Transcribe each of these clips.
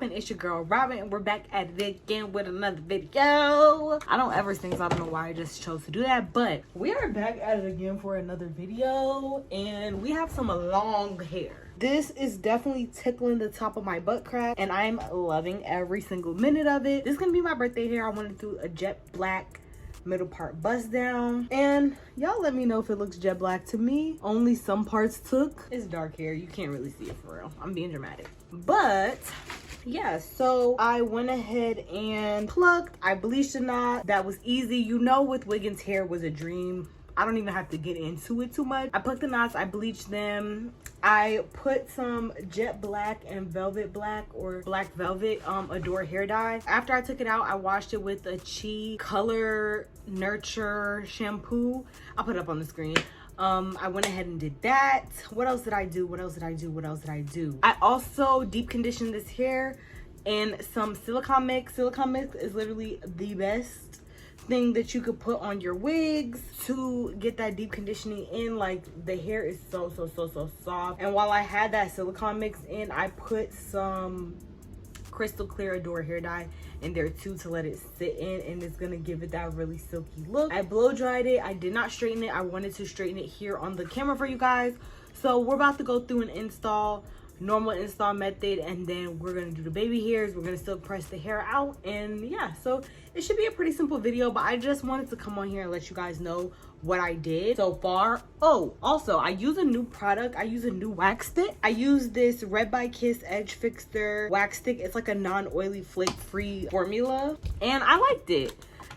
poppin'? It's your girl Robin, and we're back at it again with another video. I don't ever sing, so I don't know why I just chose to do that, but we are back at it again for another video, and we have some long hair. This is definitely tickling the top of my butt crack, and I'm loving every single minute of it. This is gonna be my birthday hair. I wanted to do a jet black middle part bust down, and y'all let me know if it looks jet black. To me, only some parts took. It's dark hair, you can't really see it for real. I'm being dramatic, but yeah, so I went ahead and plucked. I bleached a knot. That was easy. You know, with Wiggins Hair was a dream. I don't even have to get into it too much. I plucked the knots, I bleached them. I put some jet black and velvet black, or black velvet Adore hair dye. After I took it out, I washed it with a Chi Color Nurture shampoo. I'll put it up on the screen. I went ahead and did that. What else did I do? I also deep conditioned this hair in some silicone mix. Silicone mix is literally the best thing that you could put on your wigs to get that deep conditioning in. Like, the hair is so soft. And while I had that silicone mix in, I put some crystal clear Adore hair dye in there too to let it sit in, and it's gonna give it that really silky look. I blow dried it. I did not straighten it. I wanted to straighten it here on the camera for you guys. So we're about to go through an install, normal install method, and then we're gonna do the baby hairs. We're gonna still press the hair out, and yeah, so it should be a pretty simple video, but I just wanted to come on here and let you guys know what I did so far. Oh, also, I use a new product. I use a new wax stick. I use this Red by Kiss Edge Fixer wax stick. It's like a non-oily, flake-free formula, and I liked it.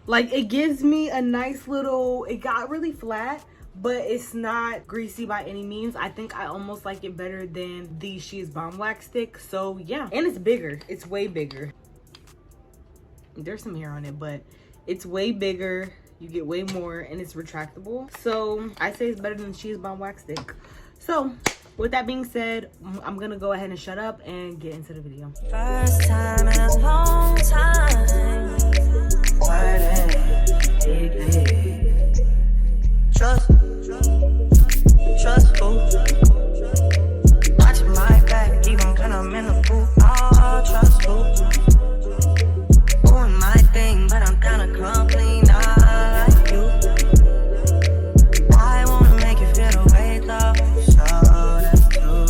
Like, it gives me a nice little, it got really flat, but it's not greasy by any means. I think I almost like it better than the She's Bomb wax stick. So yeah, and it's bigger. It's way bigger. There's some hair on it, but it's way bigger. You get way more, and it's retractable. So I say it's better than She's Bomb wax stick. So with that being said, I'm gonna go ahead and shut up and get into the video. First time in a long time. Trust who? Watching my back, even when I'm in the booth. Oh, trust who? Doing my thing, but I'm kinda crumbling. I like you. I wanna make you feel the way though. So that's true.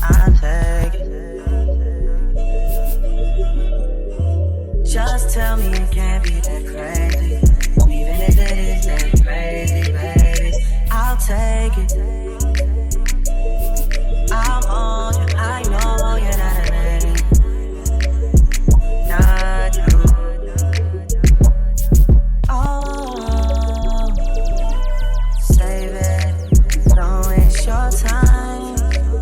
I'll take it. Just tell me it can't be that crazy. Even if it is that crazy, baby, I'll take it. I'm on you, I know you're not a lady. Not you. Oh, save it, don't waste your time.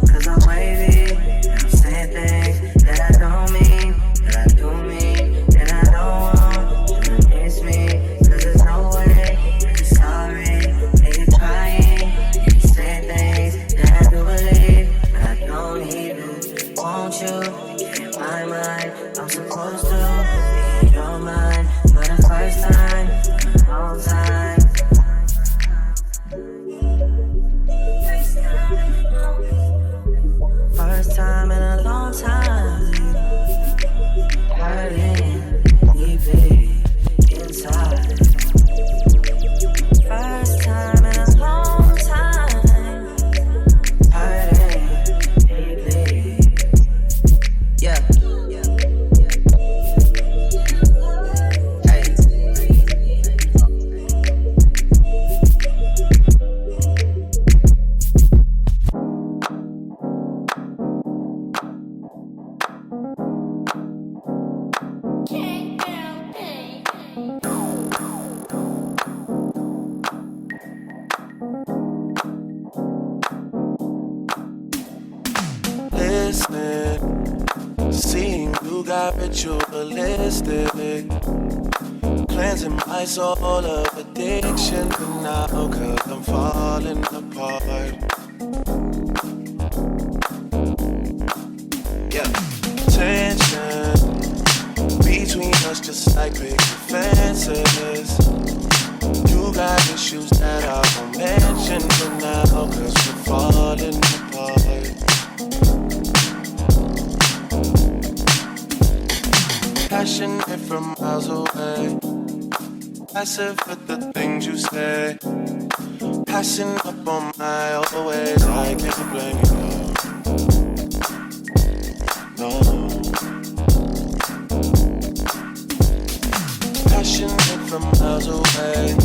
Cause I'm wavy, I'm saying things that I don't mean, that I do mean, that I don't want you to miss me. Cause there's no way you're sorry, and you're trying, and you're saying things that I do believe, but I don't even want you in my mind. I'm supposed to be in your mind for the first time in a long time. First time in a long time. Hurting, deep inside. First time in a long time. Hurting, deeply. Yeah. Hey. Seeing you got ritualistic, cleansing my soul of addiction for now, cause I'm falling apart. Yeah, tension between us just like big fences. You got issues that I won't mention for now, cause we're falling apart. from miles away. Passive with the things you say. Passing up on my always. I can't blame you, no. Passionate from miles away.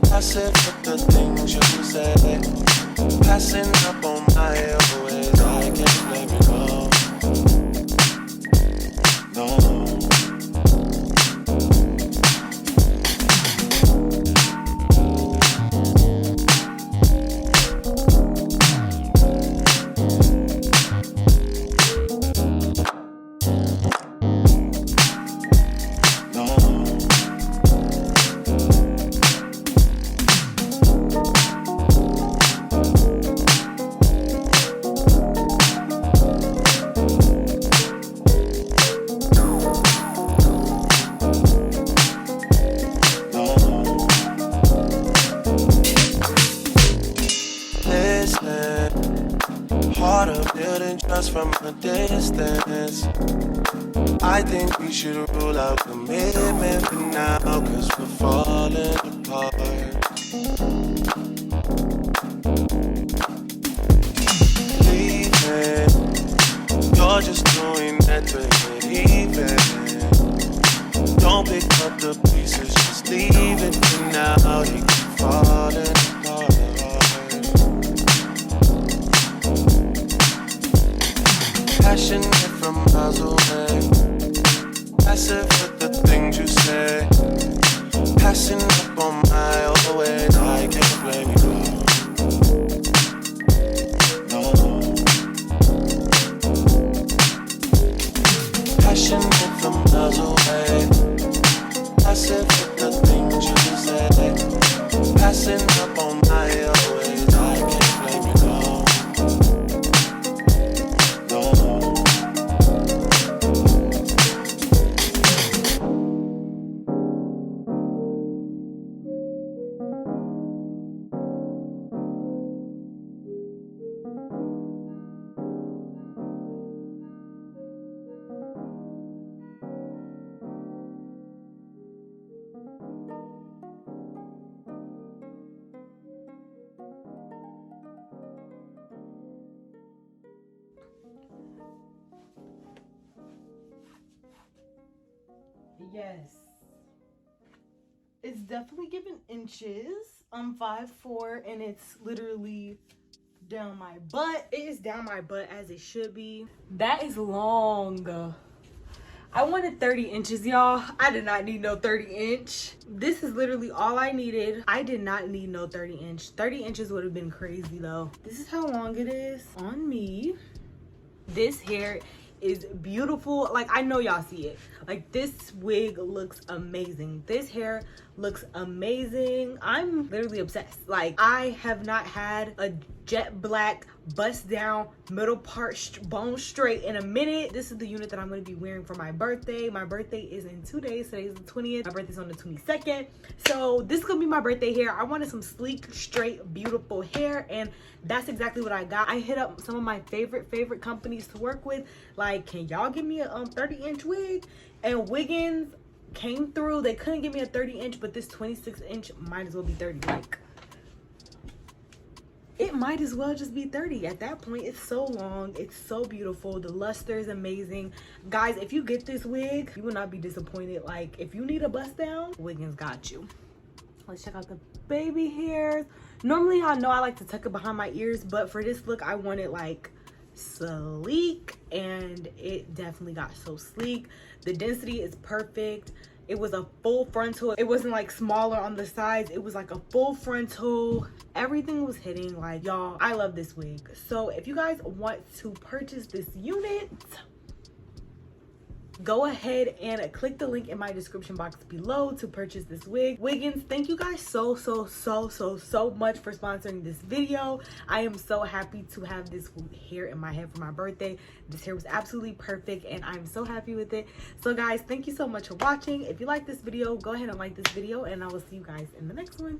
Passive with the things you say. Passing up on my always. I can't blame you, no. From a distance, I think we should rule out commitment for now, cause we're falling apart. Leaving, you're just doing that to get even. Don't pick up the pieces, just leave it for now. You keep falling apart. Passionate from miles away. Passive with the things you say. Passing up on my always. I can't blame you, no. Passionate from miles away. Passive with the things you say. Passing up on my always. I can't blame you, no. Yes, it's definitely giving inches. I'm 5'4" and it's literally down my butt. It is down my butt as it should be. That is long. I wanted 30 inches, y'all. I did not need no 30-inch. This is literally all I needed. I did not need no 30-inch. 30 inches would have been crazy though. This is how long it is on me. This hair is beautiful. Like, I know y'all see it. Like, this wig looks amazing. This hair looks amazing. I'm literally obsessed. Like, I have not had a jet black bust down middle part bone straight in a minute. This is the unit that I'm going to be wearing for my birthday. My birthday is in 2 days. Today is the 20th. My birthday's on the 22nd. So this is going to be my birthday hair. I wanted some sleek, straight, beautiful hair, and that's exactly what I got. I hit up some of my favorite companies to work with. Like, can y'all give me a 30-inch wig? And Wiggins came through. They couldn't give me a 30-inch, but this 26-inch might as well be 30. Like, it might as well just be 30 at that point. It's so long, it's so beautiful, the luster is amazing. Guys, if you get this wig, you will not be disappointed. Like, if you need a bust down, Wiggins got you. Let's check out the baby hairs. Normally, I know I like to tuck it behind my ears, but for this look, I want it like sleek, and it definitely got so sleek. The density is perfect. It was a full frontal. It wasn't like smaller on the sides. It was like a full frontal. Everything was hitting. Like, y'all, I love this wig. So if you guys want to purchase this unit, go ahead and click the link in my description box below to purchase this wig. Wiggins, thank you guys so much for sponsoring this video. I am so happy to have this hair in my head for my birthday. This hair was absolutely perfect and I'm so happy with it. So guys, thank you so much for watching. If you like this video, go ahead and like this video, and I will see you guys in the next one.